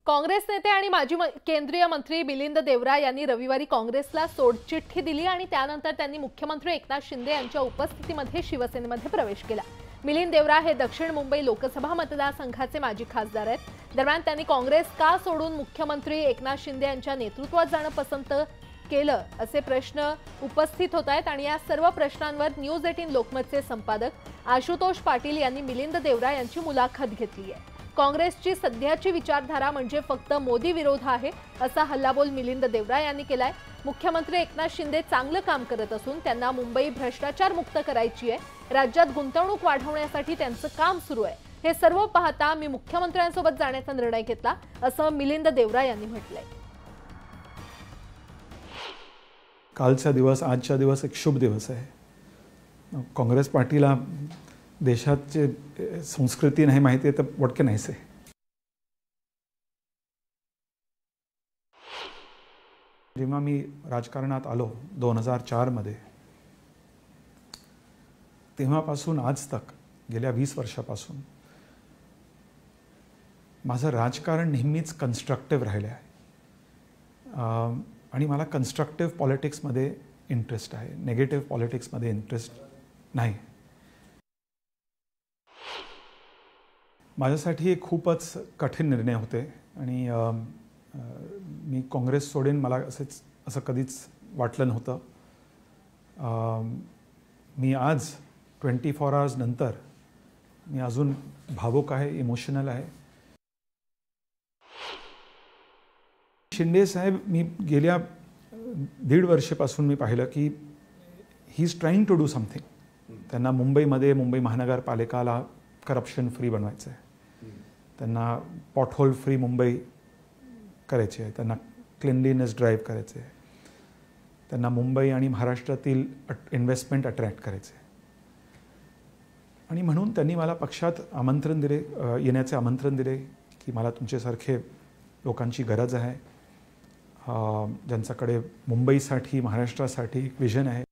काँग्रेस नेते आणि माजी केंद्रीय मंत्री मिलिंद देवरा यांनी रविवारी काँग्रेसला सोडचिठ्ठी दिली आणि त्यानंतर त्यांनी मुख्यमंत्री एकनाथ शिंदे यांच्या उपस्थितीमध्ये शिवसेनेमध्ये प्रवेश केला। मिलिंद देवरा हे दक्षिण मुंबई लोकसभा मतदारसंघाचे माजी खासदार आहेत। दरम्यान त्यांनी काँग्रेस का सोडून मुख्यमंत्री एकनाथ शिंदे यांच्या नेतृत्वात जाणं पसंत केलं असे प्रश्न उपस्थित होत आहेत आणि या सर्व प्रश्नांवर न्यूज 18 लोकमतचे संपादक आशुतोष पाटील यांनी मिलिंद देवरा यांची मुलाखत घेतली आहे। काँग्रेसची सध्याची विचारधारा म्हणजे फक्त मोदी विरोध आहे असा हल्लाबोल मिलिंद देवरा यांनी केलाय। मुख्यमंत्री एकनाथ शिंदे चांगलं काम करत असून त्यांना मुंबई भ्रष्टाचार मुक्त करायची आहे। राज्यात गुंतवणूक वाढवण्यासाठी त्यांचं काम सुरू आहे। हे सर्व पाहता मी मुख्यमंत्र्यांसोबत जाण्याचा निर्णय घेतला असं मिलिंद देवरा यांनी म्हटलंय। कालचा दिवस आजचा दिवस एक शुभ दिवस आहे। काँग्रेस पार्टीला देशाची संस्कृती नाही माहिती तर व्हॉट कॅन आय से। जेव्हा मी राजकारणात आलो 2004 मध्ये, तेव्हापासून आज तक गेल्या 20 वर्षापासून माझं राजकारण नेहमीच कन्स्ट्रक्टिव्ह राहिलं आहे आणि मला कन्स्ट्रक्टिव्ह पॉलिटिक्समध्ये इंटरेस्ट आहे, नेगेटिव्ह पॉलिटिक्समध्ये इंटरेस्ट नाही। माझ्यासाठी एक खूपच कठीण निर्णय होते आणि मी काँग्रेस सोडेन मला असं कधीच वाटलं नव्हतं। मी आज 24 आवर्स नंतर मी अजून भावुक आहे, इमोशनल आहे। शिंदे साहेब मी गेल्या 1.5 वर्षापासून मी पाहिलं की he is trying to do something. त्यांना मुंबईमध्ये मुंबई महानगरपालिकाला करप्शन फ्री बनवायचं आहे, त्यांना पॉटहोल फ्री मुंबई करायची आहे, त्यांना क्लिनलीनेस ड्राईव्ह करायचे आहे, त्यांना मुंबई आणि महाराष्ट्रातील इन्व्हेस्टमेंट अट्रॅक्ट करायचे आहे आणि म्हणून त्यांनी मला पक्षात आमंत्रण दिले, येण्याचे आमंत्रण दिले की मला तुमच्यासारखे लोकांची गरज आहे ज्यांच्याकडे मुंबईसाठी महाराष्ट्रासाठी एक विजन आहे।